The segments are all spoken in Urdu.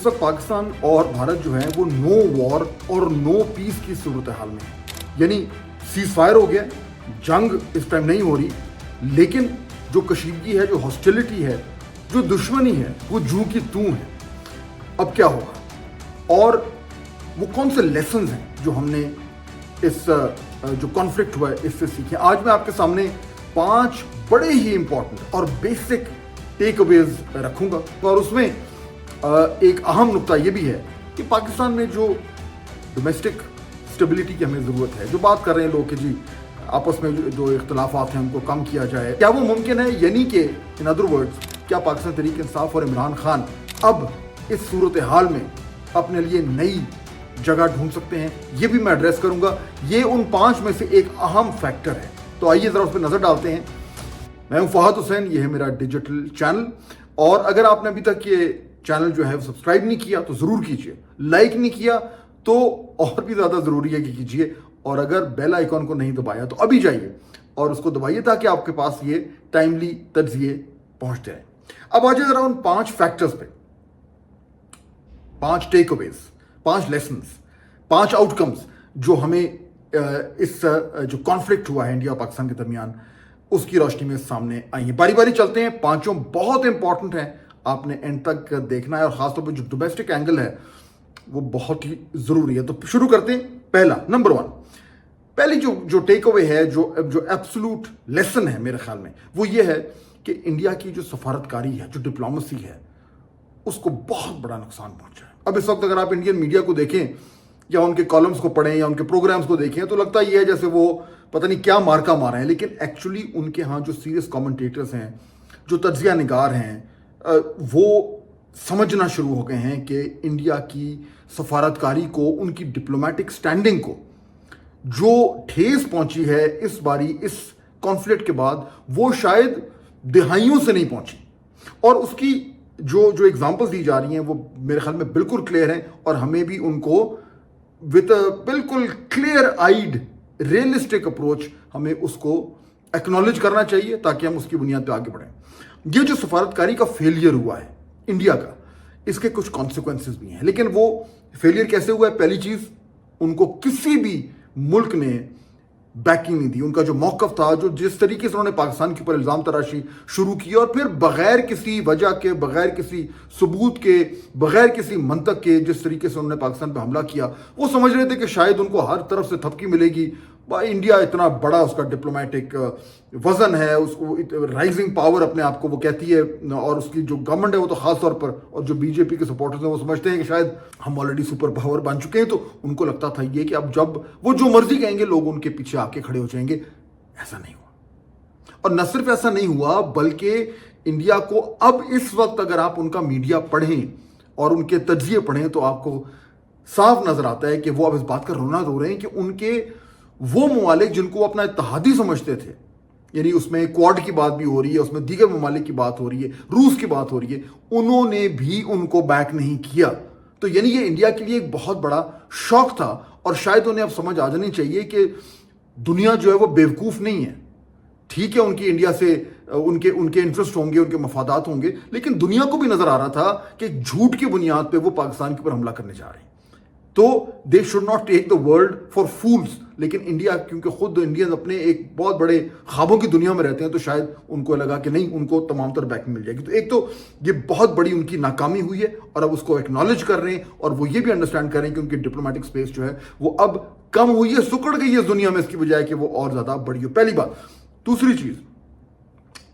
اس وقت پاکستان اور بھارت جو ہے وہ نو وار اور نو پیس کی صورتحال میں ہے. یعنی سیز فائر ہو گیا, جنگ اس ٹائم نہیں ہو رہی, لیکن جو کشیدگی ہے, جو ہاسٹیلٹی ہے, جو دشمنی ہے, وہ جوں کی توں ہے. اب کیا ہوگا اور وہ کون سے لیسنز ہیں جو ہم نے اس جو کانفلکٹ ہوا ہے اس سے سیکھے. آج میں آپ کے سامنے 5 بڑے ہی امپورٹنٹ اور بیسک ٹیک اویز رکھوں گا, اور اس میں ایک اہم نقطہ یہ بھی ہے کہ پاکستان میں جو ڈومیسٹک اسٹیبلٹی کی ہمیں ضرورت ہے, جو بات کر رہے ہیں لوگ کہ جی آپس میں جو اختلافات ہیں ان کو کم کیا جائے, کیا وہ ممکن ہے؟ یعنی کہ ان ادر ورڈز کیا پاکستان تحریک انصاف اور عمران خان اب اس صورتحال میں اپنے لیے نئی جگہ ڈھونڈ سکتے ہیں؟ یہ بھی میں ایڈریس کروں گا. یہ ان 5 میں سے ایک اہم فیکٹر ہے. تو آئیے ذرا اس پہ نظر ڈالتے ہیں. میں ہوں فہد حسین, یہ ہے میرا ڈیجیٹل چینل, اور اگر آپ نے ابھی تک یہ چینل جو ہے سبسکرائب نہیں کیا تو ضرور کیجئے, لائک نہیں کیا تو اور بھی زیادہ ضروری ہے کہ کیجئے, اور اگر بیل آئیکن کو نہیں دبایا تو ابھی جائیے اور اس کو دبائیے تاکہ آپ کے پاس یہ ٹائملی تجزیے پہنچتے رہیں. اب آ جائے ذرا ان 5 فیکٹرز پہ, 5 ٹیک اویز, 5 لیسنز, 5 آؤٹ کمز جو ہمیں اس جو کانفلکٹ ہوا ہے انڈیا اور پاکستان کے درمیان اس کی روشنی میں سامنے آئی ہیں. باری باری چلتے ہیں. 5 بہت امپورٹنٹ ہیں, آپ نے اینڈ تک دیکھنا ہے, اور خاص طور پہ جو ڈومیسٹک اینگل ہے وہ بہت ہی ضروری ہے. تو شروع کرتے ہیں. پہلا, نمبر 1, پہلی جو ٹیک اوے ہے, جو ایبسولوٹ لیسن ہے میرے خیال میں, وہ یہ ہے کہ انڈیا کی جو سفارتکاری ہے, جو ڈپلومیسی ہے, اس کو بہت بڑا نقصان پہنچا ہے. اب اس وقت اگر آپ انڈین میڈیا کو دیکھیں یا ان کے کالمز کو پڑھیں یا ان کے پروگرامز کو دیکھیں تو لگتا یہ ہے جیسے وہ پتہ نہیں کیا مارکا مارا ہے, لیکن ایکچولی ان کے ہاں جو سیریس کامنٹیٹرز ہیں, جو تجزیہ نگار ہیں, وہ سمجھنا شروع ہو گئے ہیں کہ انڈیا کی سفارتکاری کو, ان کی ڈپلومیٹک سٹینڈنگ کو جو ٹھیس پہنچی ہے اس باری اس کانفلکٹ کے بعد, وہ شاید دہائیوں سے نہیں پہنچی. اور اس کی جو ایگزامپلز دی جا رہی ہیں وہ میرے خیال میں بالکل کلیئر ہیں, اور ہمیں بھی ان کو وتھ بالکل کلیئر آئیڈ ریئلسٹک اپروچ ہمیں اس کو ایکنالج کرنا چاہیے تاکہ ہم اس کی بنیاد پہ آگے بڑھیں. یہ جو سفارتکاری کا فیلئر ہوا ہے انڈیا کا, اس کے کچھ کانسیکوینسز بھی ہیں, لیکن وہ فیلئر کیسے ہوا ہے؟ پہلی چیز, ان کو کسی بھی ملک نے بیکنگ نہیں دی. ان کا جو موقف تھا, جو جس طریقے سے انہوں نے پاکستان کے اوپر الزام تراشی شروع کی, اور پھر بغیر کسی وجہ کے, بغیر کسی ثبوت کے, بغیر کسی منطق کے جس طریقے سے انہوں نے پاکستان پہ حملہ کیا, وہ سمجھ رہے تھے کہ شاید ان کو ہر طرف سے تھپکی ملے گی. انڈیا اتنا بڑا اس کا ڈپلومیٹک وزن ہے, اس کو رائزنگ پاور اپنے آپ کو وہ کہتی ہے, اور اس کی جو گورنمنٹ ہے وہ تو خاص طور پر, اور جو بی جے پی کے سپورٹرز ہیں وہ سمجھتے ہیں کہ شاید ہم آلریڈی سپر پاور بن چکے ہیں. تو ان کو لگتا تھا یہ کہ اب جب وہ جو مرضی کہیں گے لوگ ان کے پیچھے آ کے کھڑے ہو جائیں گے. ایسا نہیں ہوا, اور نہ صرف ایسا نہیں ہوا بلکہ انڈیا کو اب اس وقت اگر آپ ان کا میڈیا پڑھیں اور ان کے تجزیے پڑھیں تو آپ کو صاف نظر آتا ہے کہ وہ اب اس بات کا رونا رو رہے ہیں کہ ان کے وہ ممالک جن کو اپنا اتحادی سمجھتے تھے, یعنی اس میں کوڈ کی بات بھی ہو رہی ہے, اس میں دیگر ممالک کی بات ہو رہی ہے, روس کی بات ہو رہی ہے, انہوں نے بھی ان کو بیک نہیں کیا. تو یعنی یہ انڈیا کے لیے ایک بہت بڑا شوق تھا, اور شاید انہیں اب سمجھ آ جانی چاہیے کہ دنیا جو ہے وہ بیوقوف نہیں ہے. ٹھیک ہے ان کی انڈیا سے ان کے انٹرسٹ ہوں گے, ان کے مفادات ہوں گے, لیکن دنیا کو بھی نظر آ رہا تھا کہ جھوٹ کی بنیاد پہ وہ پاکستان کے اوپر حملہ کرنے جا رہے ہیں. تو they should not take the world for fools. لیکن انڈیا, کیونکہ خود انڈین اپنے ایک بہت بڑے خوابوں کی دنیا میں رہتے ہیں, تو شاید ان کو لگا کہ نہیں, ان کو تمام تر بیکنگ مل جائے گی. تو ایک تو یہ بہت بڑی ان کی ناکامی ہوئی ہے, اور اب اس کو ایکنالج کر رہے ہیں, اور وہ یہ بھی انڈرسٹینڈ کر رہے ہیں کہ ان کی ڈپلومیٹک اسپیس جو ہے وہ اب کم ہوئی ہے, سکڑ گئی ہے اس دنیا میں, اس کی بجائے کہ وہ اور زیادہ بڑی ہو. پہلی بات. دوسری چیز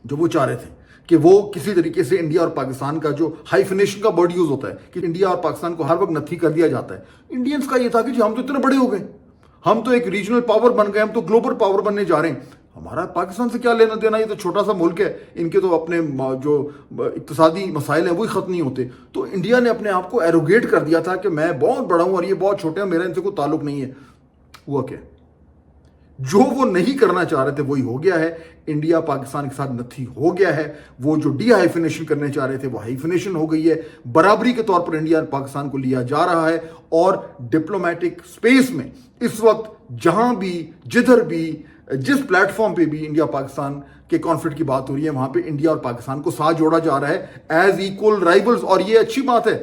جو وہ چاہ رہے تھے کہ وہ کسی طریقے سے انڈیا اور پاکستان کا جو ہائیفنیشن کا ورڈ یوز ہوتا ہے کہ انڈیا اور پاکستان کو ہر وقت نتھی کر دیا جاتا ہے, انڈینز کا یہ تھا کہ جی ہم تو اتنے بڑے ہو گئے, ہم تو ایک ریجنل پاور بن گئے, ہم تو گلوبل پاور بننے جا رہے ہیں, ہمارا پاکستان سے کیا لینا دینا, یہ تو چھوٹا سا ملک ہے, ان کے تو اپنے جو اقتصادی مسائل ہیں وہی ختم نہیں ہوتے. تو انڈیا نے اپنے آپ کو ایروگیٹ کر دیا تھا کہ میں بہت بڑا ہوں اور یہ بہت چھوٹے ہیں, میرا ان سے کوئی تعلق نہیں ہے. ہوا کیا؟ جو وہ نہیں کرنا چاہ رہے تھے وہی ہو گیا ہے. انڈیا پاکستان کے ساتھ نتھی ہو گیا ہے. وہ جو ڈی ہائیفنیشن کرنے چاہ رہے تھے وہ ہائیفنیشن ہو گئی ہے. برابری کے طور پر انڈیا اور پاکستان کو لیا جا رہا ہے, اور ڈپلومیٹک سپیس میں اس وقت جہاں بھی, جدھر بھی, جس پلیٹ فارم پہ بھی انڈیا پاکستان کے کانفلکٹ کی بات ہو رہی ہے, وہاں پہ انڈیا اور پاکستان کو ساتھ جوڑا جا رہا ہے ایز ایکول رائیولز. اور یہ اچھی بات ہے,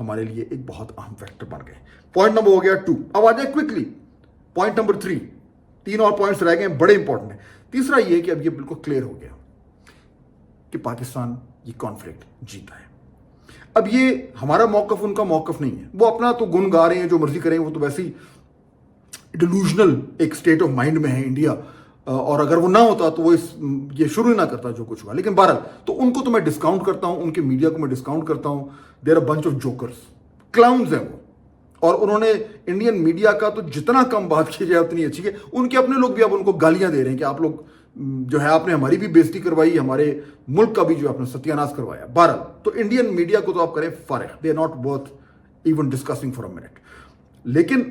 ہمارے لیے ایک بہت اہم فیکٹر بن گئے. پوائنٹ نمبر ہو گیا 2. اب آ جائے کوئکلی پوائنٹ نمبر 3. 3 اور پوائنٹس رہ گئے ہیں, بڑے امپورٹنٹ ہیں. تیسرا یہ کہ اب یہ بالکل کلیئر ہو گیا کہ پاکستان یہ کانفلکٹ جیتا ہے. اب یہ ہمارا موقف ان کا موقف نہیں ہے, وہ اپنا تو گن گا رہے ہیں, جو مرضی کریں, وہ تو ویسے ہی ڈیلوژنل ایک اسٹیٹ آف مائنڈ میں ہے انڈیا, اور اگر وہ نہ ہوتا تو وہ یہ شروع ہی نہ کرتا جو کچھ ہوا. لیکن بہرحال تو ان کو تو میں ڈسکاؤنٹ کرتا ہوں, ان کے میڈیا کو میں ڈسکاؤنٹ کرتا ہوں. دیر آر بنچ آف جوکرز, کلاؤنز ہیں وہ, اور انہوں نے انڈین میڈیا کا تو جتنا کم بات کی جائے اتنی اچھی ہے. ان کے اپنے لوگ بھی اب ان کو گالیاں دے رہے ہیں کہ آپ لوگ جو ہے آپ نے ہماری بھی بےزتی کروائی, ہمارے ملک کا بھی جو آپ نے ستیہ ناش کروایا. بہرحال تو انڈین میڈیا کو تو آپ کریں فارغ, they are not worth even discussing for a minute. لیکن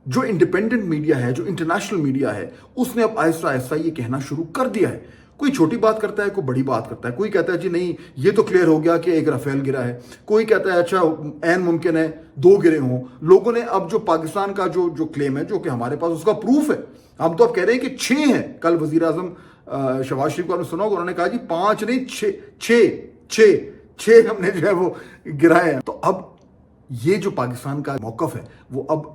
جو انڈیپینڈنٹ میڈیا ہے, جو انٹرنیشنل میڈیا ہے, اس نے اب آہستہ آہستہ یہ کہنا شروع کر دیا ہے. کوئی چھوٹی بات کرتا ہے, کوئی بڑی بات کرتا ہے. کوئی کہتا ہے جی نہیں یہ تو کلیئر ہو گیا کہ ایک رافیل گرا ہے, کوئی کہتا ہے اچھا عین ممکن ہے 2 گرے ہوں. لوگوں نے اب جو پاکستان کا جو کلیم ہے, جو کہ ہمارے پاس اس کا پروف ہے, ہم تو اب کہہ رہے ہیں کہ 6 ہیں. کل وزیر اعظم شہباز شریف کو آپ نے سنا ہوگا, انہوں نے کہا جی 5 نہیں 6 ہم نے جو ہے وہ گرائے ہیں. تو اب یہ جو پاکستان کا موقف ہے وہ اب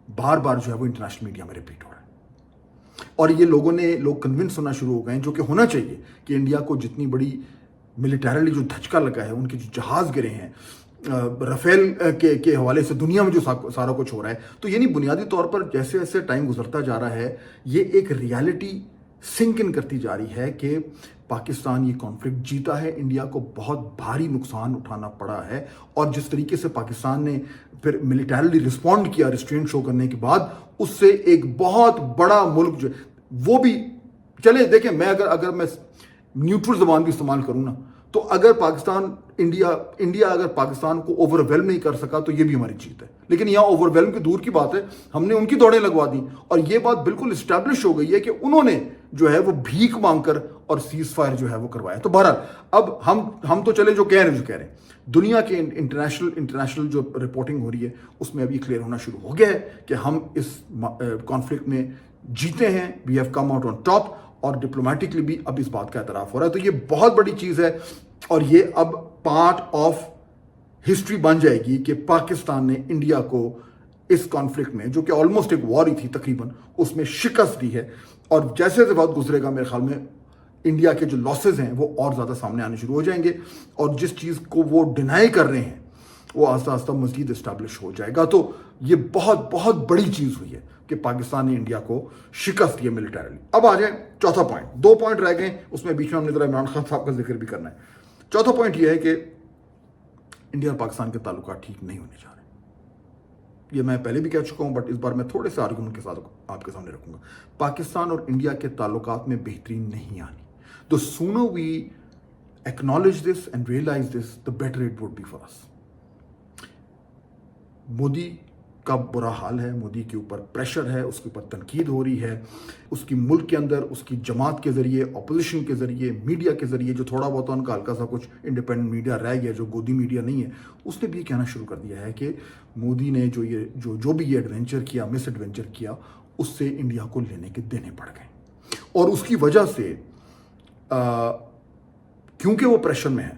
بار بار جو ہے وہ انٹرنیشنل میڈیا میں ریپیٹ ہو رہا ہے, اور یہ لوگ کنونس ہونا شروع ہو گئے ہیں, جو کہ ہونا چاہیے کہ انڈیا کو جتنی بڑی ملیٹریلی جو دھچکا لگا ہے, ان کے جو جہاز گرے ہیں رافیل کے حوالے سے دنیا میں جو سارا کچھ ہو رہا ہے, تو یعنی بنیادی طور پر جیسے جیسے ٹائم گزرتا جا رہا ہے یہ ایک ریالٹی سنک ان کرتی جا رہی ہے کہ پاکستان یہ کانفلکٹ جیتا ہے. انڈیا کو بہت بھاری نقصان اٹھانا پڑا ہے, اور جس طریقے سے پاکستان نے پھر ملیٹریلی رسپونڈ کیا ریسٹرینٹ شو کرنے کے بعد, اس سے ایک بہت بڑا ملک جو وہ بھی چلے دیکھیں, میں اگر میں نیوٹرل زبان بھی استعمال کروں نا, تو اگر انڈیا اگر پاکستان کو اوور ویلم نہیں کر سکا تو یہ بھی ہماری جیت ہے. لیکن یہاں اوور ویلم کی دور کی بات ہے, ہم نے ان کی دوڑیں لگوا دی, اور یہ بات بالکل اسٹیبلش ہو گئی ہے کہ انہوں نے جو ہے وہ بھیک مانگ کر اور سیز فائر جو ہے وہ کروایا. تو بہرحال اب ہم تو چلے جو کہہ رہے ہیں, دنیا کے انٹرنیشنل جو رپورٹنگ ہو رہی ہے اس میں اب یہ کلیئر ہونا شروع ہو گیا ہے کہ ہم اس کانفلکٹ میں جیتے ہیں, we have come out on top, اور ڈپلومیٹکلی بھی اب اس بات کا اعتراف ہو رہا ہے. تو یہ بہت بڑی چیز ہے, اور یہ اب پارٹ آف ہسٹری بن جائے گی کہ پاکستان نے انڈیا کو اس کانفلکٹ میں, جو کہ آلموسٹ ایک وار ہی تھی تقریباً, اس میں شکست دی ہے. اور جیسے جیسے وقت گزرے گا میرے خیال میں انڈیا کے جو لاسز ہیں وہ اور زیادہ سامنے آنے شروع ہو جائیں گے, اور جس چیز کو وہ ڈینائی کر رہے ہیں وہ آہستہ آہستہ مزید اسٹیبلش ہو جائے گا. تو یہ بہت بہت بڑی چیز ہوئی ہے کہ پاکستان نے انڈیا کو شکست دی ملیٹریلی. اب آ جائیں چوتھا پوائنٹ, 2 پوائنٹ رہ گئے, اس میں بیچ میں ہم نے ذرا عمران خان صاحب کا ذکر بھی کرنا ہے. چوتھا پوائنٹ یہ ہے کہ انڈیا اور پاکستان کے تعلقات ٹھیک نہیں ہونے جا رہے. یہ میں پہلے بھی کہہ چکا ہوں, بٹ اس بار میں تھوڑے سے آرگومنٹ کے ساتھ آپ کے سامنے رکھوں گا. پاکستان اور انڈیا کے تعلقات میں بہتری نہیں آنی. The sooner we acknowledge this and realize this, the better it would be for us. Modi کا برا حال ہے, مودی کے اوپر پریشر ہے, اس کے اوپر تنقید ہو رہی ہے, اس کی ملک کے اندر اس کی جماعت کے ذریعے, اپوزیشن کے ذریعے, میڈیا کے ذریعے, جو تھوڑا بہت ان کا ہلکا سا کچھ انڈیپینڈنٹ میڈیا رہ گیا, جو گودی میڈیا نہیں ہے, اس نے بھی یہ کہنا شروع کر دیا ہے کہ مودی نے جو بھی یہ ایڈونچر کیا, مس ایڈونچر کیا, اس سے انڈیا کو لینے کے دینے پڑ گئے. اور اس کی وجہ سے کیونکہ وہ پریشر میں ہے,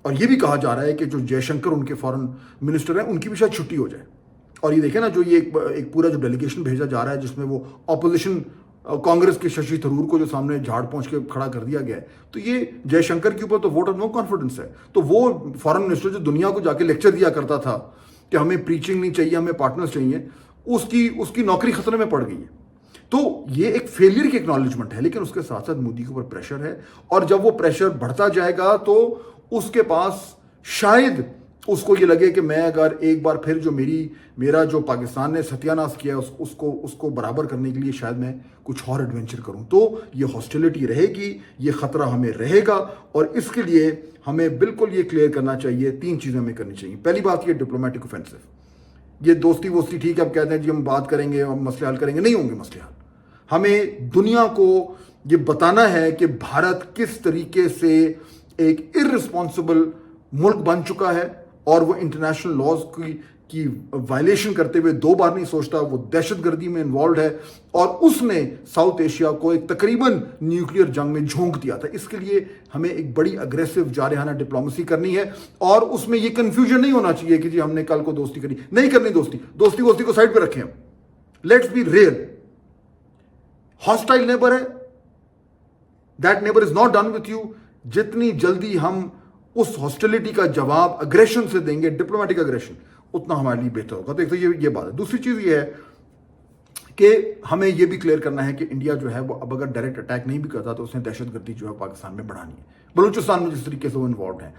اور یہ بھی کہا جا رہا ہے کہ جو جے شنکر ان کے فارن منسٹر ہیں ان کی بھی شاید چھٹی ہو جائے. اور یہ دیکھیں نا, جو یہ ایک پورا جو ڈیلیگیشن بھیجا جا رہا ہے جس میں وہ اپوزیشن کانگریس کے ششی تھرور کو جو سامنے جھاڑ پہنچ کے کھڑا کر دیا گیا ہے, تو یہ جے شنکر کے اوپر تو ووٹ آف نو کانفیڈنس ہے. تو وہ فارن منسٹر جو دنیا کو جا کے لیکچر دیا کرتا تھا کہ ہمیں پریچنگ نہیں چاہیے, ہمیں پارٹنرز چاہیے, اس کی نوکری خطرے میں پڑ گئی ہے. تو یہ ایک فیلئر کی ایکنالجمنٹ ہے, لیکن اس کے ساتھ ساتھ مودی کے اوپر پریشر ہے, اور جب وہ پریشر بڑھتا جائے گا تو اس کے پاس شاید اس کو یہ لگے کہ میں اگر ایک بار پھر جو میرا جو پاکستان نے ستیہ ناش کیا اس کو برابر کرنے کے لیے شاید میں کچھ اور ایڈونچر کروں, تو یہ ہاسٹیلٹی رہے گی, یہ خطرہ ہمیں رہے گا. اور اس کے لیے ہمیں بالکل یہ کلیئر کرنا چاہیے, 3 چیزیں ہمیں کرنی چاہیے. پہلی بات یہ ڈپلومیٹک اوفینسو, یہ دوستی ووستی ٹھیک ہے, اب کہتے ہیں جی ہم بات کریں گے, ہم مسئلے حل کریں گے, نہیں ہوں گے مسئلے حل. ہمیں دنیا کو یہ بتانا ہے کہ بھارت کس طریقے سے ایک ارسپانسبل ملک بن چکا ہے, اور وہ انٹرنیشنل لاز کی وائلیشن کرتے ہوئے 2 بار نہیں سوچتا. وہ دہشت گردی میں انوالوڈ ہے اور اس نے ساؤتھ ایشیا کو ایک تقریباً نیوکلیئر جنگ میں جھونک دیا تھا. اس کے لیے ہمیں ایک بڑی اگریسو جارحانہ ڈپلومیسی کرنی ہے اور اس میں یہ کنفیوژن نہیں ہونا چاہیے کہ جی ہم نے کل کو دوستی کری. نہیں کرنی دوستی کو سائڈ پہ رکھیں. Let's be real. Hostile neighbour ہے, that neighbour is not done with you. جتنی جلدی ہم اس ہاسٹیلٹی کا جواب اگریشن سے دیں گے, ڈپلومیٹک اگریشن, اتنا ہمارے لیے بہتر ہوگا. تو ایک تو یہ بات ہے. دوسری چیز یہ ہے کہ ہمیں یہ بھی کلیئر کرنا ہے کہ انڈیا جو ہے وہ اب اگر ڈائریکٹ اٹیک نہیں بھی کرتا تو اس نے دہشت گردی جو ہے پاکستان میں بڑھانی ہے. بلوچستان میں جس طریقے سے وہ انوالوڈ ہیں,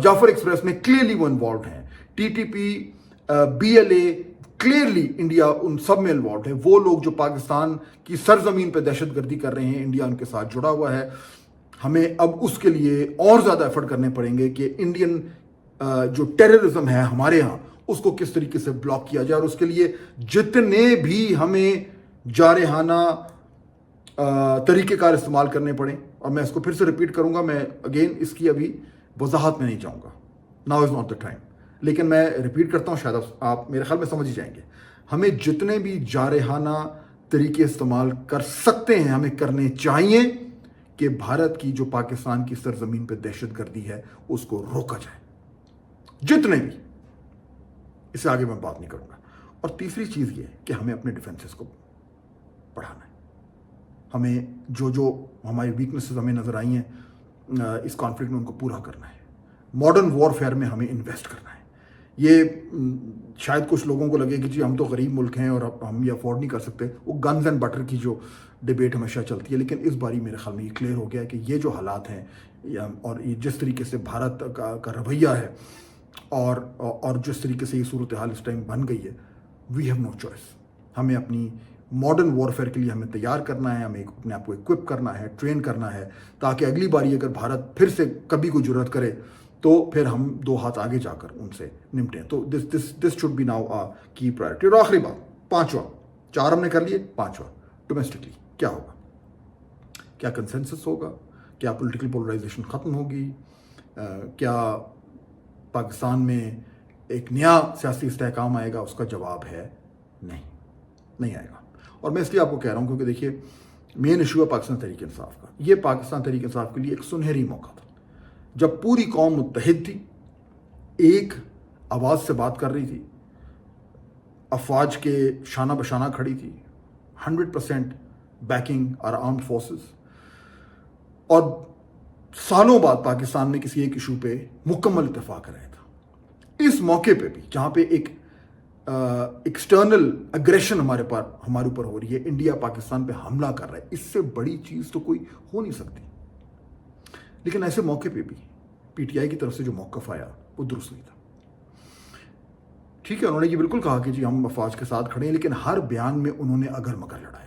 جعفر ایکسپریس میں کلیئرلی وہ انوالوڈ ہیں, TTP, BLA, کلیئرلی انڈیا ان سب میں انوالوڈ ہے. وہ لوگ جو پاکستان کی سرزمین پہ دہشت گردی کر رہے ہیں, انڈیا ان کے ساتھ جڑا ہوا ہے. ہمیں اب اس کے لیے اور زیادہ ایفرٹ کرنے پڑیں گے کہ انڈین جو ٹیررزم ہے ہمارے ہاں اس کو کس طریقے سے بلاک کیا جائے, اور اس کے لیے جتنے بھی ہمیں جارحانہ طریقہ کار استعمال کرنے پڑیں. اور میں اس کو پھر سے ریپیٹ کروں گا, میں اگین اس کی ابھی وضاحت میں نہیں جاؤں گا, now is not the time, لیکن میں ریپیٹ کرتا ہوں, شاید آپ میرے خیال میں سمجھ ہی جائیں گے. ہمیں جتنے بھی جارحانہ طریقے استعمال کر سکتے ہیں ہمیں کرنے چاہیے کہ بھارت کی جو پاکستان کی سرزمین پہ دہشت گردی ہے اس کو روکا جائے, جتنے بھی. اس سے آگے میں بات نہیں کروں گا. اور تیسری چیز یہ کہ ہمیں اپنے ڈیفنسز کو بڑھانا ہے. ہمیں جو ہماری ویکنسز ہمیں نظر آئی ہیں اس کانفلکٹ میں ان کو پورا کرنا ہے. ماڈرن وارفیئر میں ہمیں انویسٹ کرنا ہے. یہ شاید کچھ لوگوں کو لگے کہ جی ہم تو غریب ملک ہیں اور ہم یہ افورڈ نہیں کر سکتے. وہ گنز اینڈ بٹر کی جو ڈبیٹ ہمیشہ چلتی ہے, لیکن اس باری میرے خیال میں یہ کلیئر ہو گیا کہ یہ جو حالات ہیں اور یہ جس طریقے سے بھارت کا رویہ ہے اور جس طریقے سے یہ صورتحال اس ٹائم بن گئی ہے, وی ہیو نو چوائس. ہمیں اپنی ماڈرن وارفیئر کے لیے ہمیں تیار کرنا ہے, ہمیں اپنے آپ کو اکوپ کرنا ہے, ٹرین کرنا ہے, تاکہ اگلی باری اگر بھارت پھر سے کبھی کوئی جرات کرے تو پھر ہم 2 ہاتھ آگے جا کر ان سے نمٹیں. تو دس شوڈ بی ناؤ کی پرائرٹی. اور آخری بات, 5واں, 4 ہم نے کر لیے, 5واں ڈومیسٹکلی کیا ہوگا, کیا کنسنسس ہوگا, کیا پولیٹیکل پولرائزیشن ختم ہوگی, کیا پاکستان میں ایک نیا سیاسی استحکام آئے گا؟ اس کا جواب ہے نہیں آئے گا. اور میں اس لیے آپ کو کہہ رہا ہوں کیونکہ دیکھیے مین ایشو ہے پاکستان تحریک انصاف کا. یہ پاکستان تحریک انصاف کے لیے ایک سنہری موقع تھا جب پوری قوم متحد تھی, ایک آواز سے بات کر رہی تھی, افواج کے شانہ بشانہ کھڑی تھی, 100% بیکنگ آر آرمڈ فورسز, اور سالوں بعد پاکستان میں کسی ایک ایشو پہ مکمل اتفاق رہا تھا. اس موقع پہ بھی جہاں پہ ایک ایکسٹرنل اگریشن ہمارے اوپر ہو رہی ہے, انڈیا پاکستان پہ حملہ کر رہا ہے, اس سے بڑی چیز تو کوئی ہو نہیں سکتی. لیکن ایسے موقع پہ بھی PTI کی طرف سے جو موقف آیا وہ درست نہیں تھا. ٹھیک ہے, انہوں نے یہ بالکل کہا کہ جی ہم افواج کے ساتھ کھڑے ہیں, لیکن ہر بیان میں انہوں نے اگر مگر لڑایا.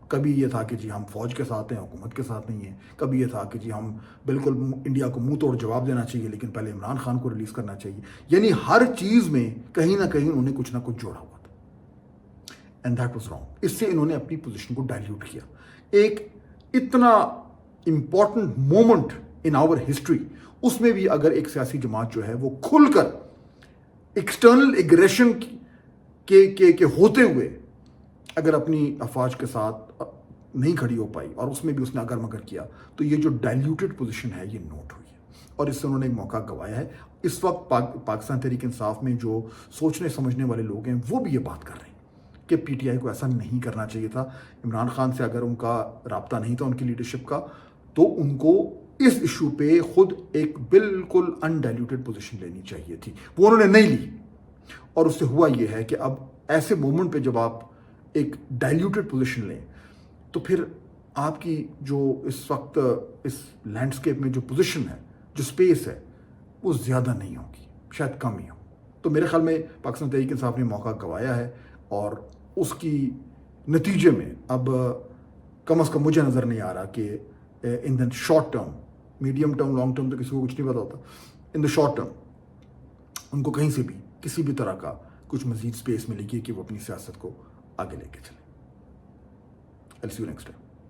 کبھی یہ تھا کہ جی ہم فوج کے ساتھ ہیں, حکومت کے ساتھ نہیں ہیں. کبھی یہ تھا کہ جی ہم بالکل انڈیا کو منہ توڑ جواب دینا چاہیے لیکن پہلے عمران خان کو ریلیز کرنا چاہیے. یعنی ہر چیز میں کہیں نہ کہیں انہوں نے کچھ نہ کچھ جوڑا ہوا تھا, اینڈ دیٹ واز رانگ. اس سے انہوں نے اپنی پوزیشن کو ڈائلیوٹ کیا. ایک اتنا important moment in our history, اس میں بھی اگر ایک سیاسی جماعت جو ہے وہ کھل کر ایکسٹرنل ایگریشن کے ہوتے ہوئے اگر اپنی افواج کے ساتھ نہیں کھڑی ہو پائی اور اس میں بھی اس نے اگر مگر کیا, تو یہ جو ڈائلیوٹڈ پوزیشن ہے یہ نوٹ ہوئی ہے اور اس سے انہوں نے ایک موقع گوایا ہے. اس وقت پاکستان تحریک انصاف میں جو سوچنے سمجھنے والے لوگ ہیں وہ بھی یہ بات کر رہے ہیں کہ PTI کو ایسا نہیں کرنا چاہیے تھا. عمران خان سے اگر ان کا رابطہ نہیں تھا ان کی لیڈرشپ کا, تو ان کو اس ایشو پہ خود ایک بالکل انڈائلیوٹڈ پوزیشن لینی چاہیے تھی. وہ انہوں نے نہیں لی, اور اس سے ہوا یہ ہے کہ اب ایسے مومنٹ پہ جب آپ ایک ڈائلیوٹڈ پوزیشن لیں تو پھر آپ کی جو اس وقت اس لینڈسکیپ میں جو پوزیشن ہے, جو سپیس ہے, وہ زیادہ نہیں ہوگی, شاید کم ہی ہو. تو میرے خیال میں پاکستان تحریک انصاف نے موقع گوایا ہے, اور اس کی نتیجے میں اب کم از کم مجھے نظر نہیں آ رہا کہ in the short term, medium term, long term تو کسی کو کچھ نہیں پتا ہوتا, ان دا شارٹ ٹرم ان کو کہیں سے بھی کسی بھی طرح کا کچھ مزید سپیس ملے گی کہ وہ اپنی سیاست کو آگے لے کے چلیں. I'll see you next time.